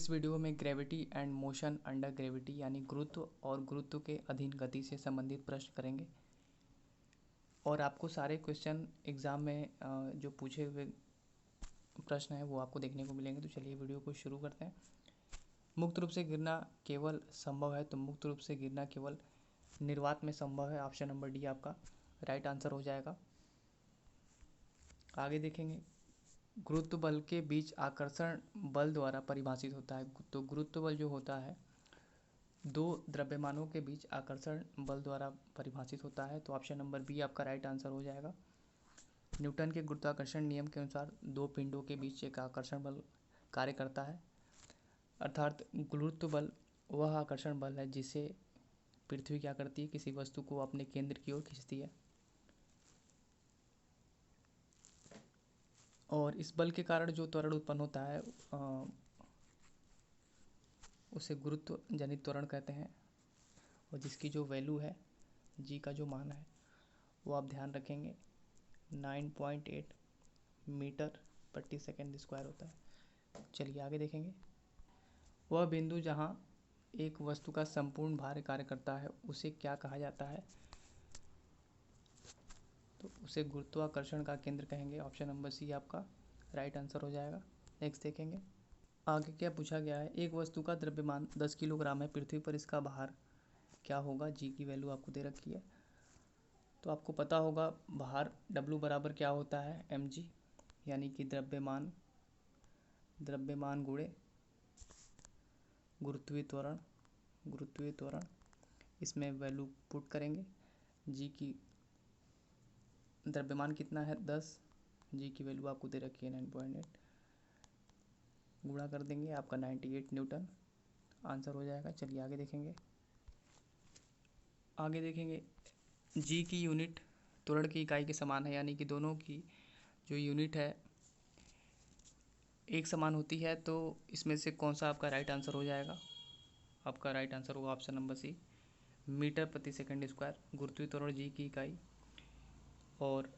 इस वीडियो में gravity and motion under gravity यानी गुरुत्व और गुरुत्व के अधीन गति से संबंधित प्रश्न करेंगे। और आपको सारे क्वेश्चन एग्ज़ाम में जो पूछे हुए प्रश्न हैं वो आपको देखने को मिलेंगे। तो चलिए वीडियो को शुरू करते हैं। मुक्त रूप से गिरना केवल संभव है, तो मुक्त रूप से गिरना केवल निर्वात में संभव है। ऑप्शन नंबर डी आपका राइट आंसर हो जाएगा। आगे देखेंगे, गुरुत्व बल के बीच आकर्षण बल द्वारा परिभाषित होता है। तो गुरुत्व बल जो होता है दो द्रव्यमानों के बीच आकर्षण बल द्वारा परिभाषित होता है। तो ऑप्शन नंबर बी आपका राइट आंसर हो जाएगा। न्यूटन के गुरुत्वाकर्षण नियम के अनुसार दो पिंडों के बीच एक आकर्षण बल कार्य करता है, अर्थात गुरुत्व बल वह आकर्षण बल है जिसे पृथ्वी क्या करती है, किसी वस्तु को अपने केंद्र की ओर खींचती है। और इस बल के कारण जो त्वरण उत्पन्न होता है उसे गुरुत्व जनित त्वरण कहते हैं। और जिसकी जो वैल्यू है, जी का जो मान है वो आप ध्यान रखेंगे 9.8 मीटर प्रति सेकंड स्क्वायर होता है। चलिए आगे देखेंगे, वह बिंदु जहाँ एक वस्तु का संपूर्ण भार कार्य करता है उसे क्या कहा जाता है, तो उसे गुरुत्वाकर्षण का केंद्र कहेंगे। ऑप्शन नंबर सी आपका राइट आंसर हो जाएगा। नेक्स्ट देखेंगे, आगे क्या पूछा गया है, एक वस्तु का द्रव्यमान 10 किलोग्राम है, पृथ्वी पर इसका भार क्या होगा। जी की वैल्यू आपको दे रखी है। तो आपको पता होगा भार W बराबर क्या होता है, mg, यानी कि द्रव्यमान गुणे गुरुत्वीय त्वरण। इसमें वैल्यू पुट करेंगे। जी की द्रव्यमान कितना है 10, जी की वैल्यू आपको दे रखी है 9.8, गुणा कर देंगे आपका 98 न्यूटन आंसर हो जाएगा। चलिए आगे देखेंगे, जी की यूनिट त्वरण की इकाई के समान है, यानी कि दोनों की जो यूनिट है एक समान होती है। तो इसमें से कौन सा आपका राइट आंसर हो जाएगा, आपका राइट आंसर होगा ऑप्शन नंबर सी, मीटर प्रति सेकंड स्क्वायर। गुरुत्वीय त्वरण जी की इकाई और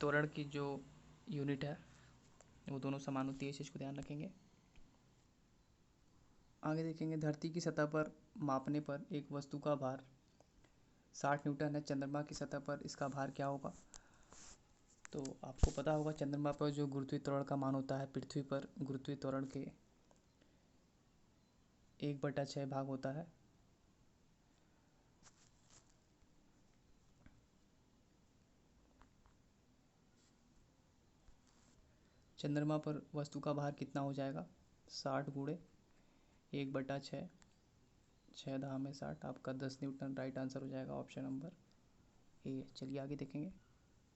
त्वरण की जो यूनिट है वो दोनों समान होती है, इस चीज़ को ध्यान रखेंगे। आगे देखेंगे, धरती की सतह पर मापने पर एक वस्तु का भार 60 न्यूटन है, चंद्रमा की सतह पर इसका भार क्या होगा। तो आपको पता होगा चंद्रमा पर जो गुरुत्वीय त्वरण का मान होता है पृथ्वी पर गुरुत्वीय त्वरण के 1/6 भाग होता है। चंद्रमा पर वस्तु का भार कितना हो जाएगा, 60 गुणे 1/6, 6 दहा में 60, आपका 10 न्यूटन राइट आंसर हो जाएगा ऑप्शन नंबर ए। चलिए आगे देखेंगे,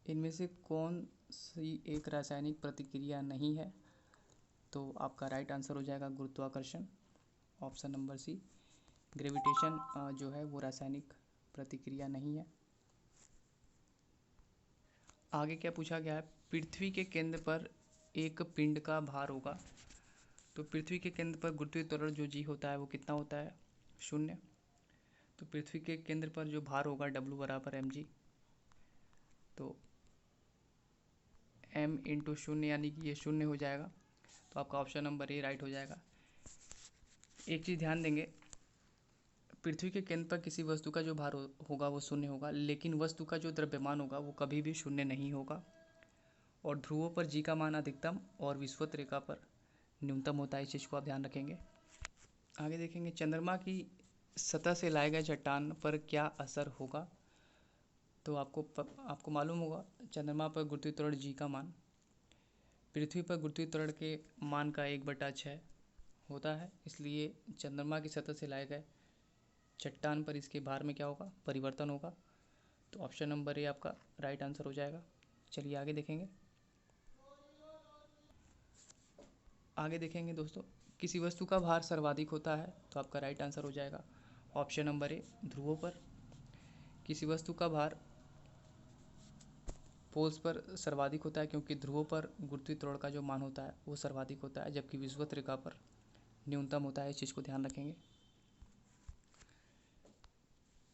इनमें से कौन सी एक रासायनिक प्रतिक्रिया नहीं है, तो आपका राइट आंसर हो जाएगा गुरुत्वाकर्षण, ऑप्शन नंबर सी। ग्रेविटेशन जो है वो रासायनिक प्रतिक्रिया नहीं है। आगे क्या पूछा गया है, पृथ्वी के केंद्र पर एक पिंड का भार होगा। तो पृथ्वी के केंद्र पर गुरुत्वीय त्वरण जो जी होता है वो कितना होता है, 0। तो पृथ्वी के केंद्र पर जो भार होगा W बराबर mg, तो m इंटू 0 यानी कि ये 0 हो जाएगा। तो आपका ऑप्शन नंबर ए राइट हो जाएगा। एक चीज़ ध्यान देंगे, पृथ्वी के केंद्र पर किसी वस्तु का जो भार होगा वो 0 होगा, लेकिन वस्तु का जो द्रव्यमान होगा वो कभी भी 0 नहीं होगा। और ध्रुवों पर जी का मान अधिकतम और विषुवत रेखा पर न्यूनतम होता है, इस चीज़ को आप ध्यान रखेंगे। आगे देखेंगे, चंद्रमा की सतह से लाए गए चट्टान पर क्या असर होगा। तो आपको मालूम होगा चंद्रमा पर गुरुत्वीय त्वरण जी का मान पृथ्वी पर गुरुत्वीय त्वरण के मान का 1/6 होता है, इसलिए चंद्रमा की सतह से लाए गए चट्टान पर इसके भार में क्या होगा, परिवर्तन होगा। तो ऑप्शन नंबर ए आपका राइट आंसर हो जाएगा। चलिए आगे देखेंगे दोस्तों, किसी वस्तु का भार सर्वाधिक होता है, तो आपका राइट आंसर हो जाएगा ऑप्शन नंबर ए, ध्रुवों पर। किसी वस्तु का भार पोल्स पर सर्वाधिक होता है, क्योंकि ध्रुवों पर गुरुत्वीय त्वरण का जो मान होता है वो सर्वाधिक होता है, जबकि विषुवत रेखा पर न्यूनतम होता है, इस चीज़ को ध्यान रखेंगे।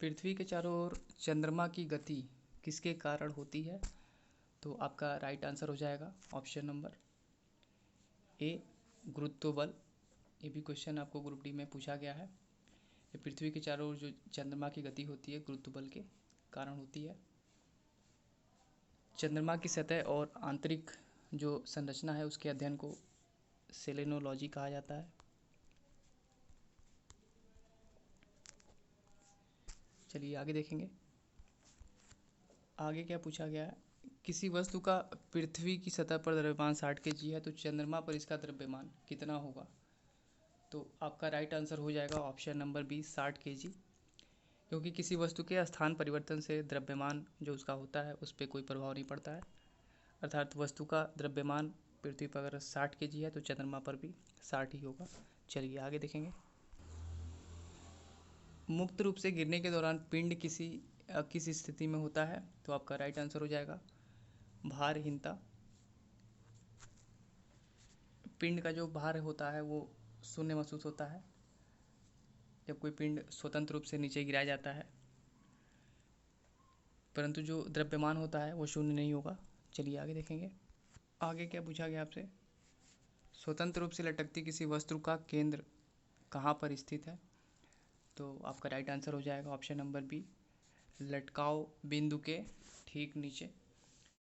पृथ्वी के चारों ओर चंद्रमा की गति किसके कारण होती है, तो आपका राइट आंसर हो जाएगा ऑप्शन नंबर ए, गुरुत्व बल, ये भी क्वेश्चन आपको ग्रुप डी में पूछा गया है। ये पृथ्वी के चारों ओर जो चंद्रमा की गति होती है गुरुत्व बल के कारण होती है। चंद्रमा की सतह और आंतरिक जो संरचना है उसके अध्ययन को सेलेनोलॉजी कहा जाता है। चलिए आगे देखेंगे। आगे क्या पूछा गया है, किसी वस्तु का पृथ्वी की सतह पर द्रव्यमान 60 kg है तो चंद्रमा पर इसका द्रव्यमान कितना होगा। तो आपका राइट आंसर हो जाएगा ऑप्शन नंबर बी 60 kg, क्योंकि किसी वस्तु के स्थान परिवर्तन से द्रव्यमान जो उसका होता है उस पर कोई प्रभाव नहीं पड़ता है। अर्थात वस्तु का द्रव्यमान पृथ्वी पर अगर 60 kg है तो चंद्रमा पर भी 60 ही होगा। चलिए आगे देखेंगे। मुक्त रूप से गिरने के दौरान पिंड किस स्थिति में होता है, तो आपका राइट आंसर हो जाएगा भारहीनता। पिंड का जो भार होता है वो शून्य महसूस होता है जब कोई पिंड स्वतंत्र रूप से नीचे गिराया जाता है, परंतु जो द्रव्यमान होता है वो शून्य नहीं होगा। चलिए आगे देखेंगे। आगे क्या पूछा गया आपसे, स्वतंत्र रूप से लटकती किसी वस्तु का केंद्र कहाँ पर स्थित है, तो आपका राइट आंसर हो जाएगा ऑप्शन नंबर बी लटकाव बिंदु के ठीक नीचे।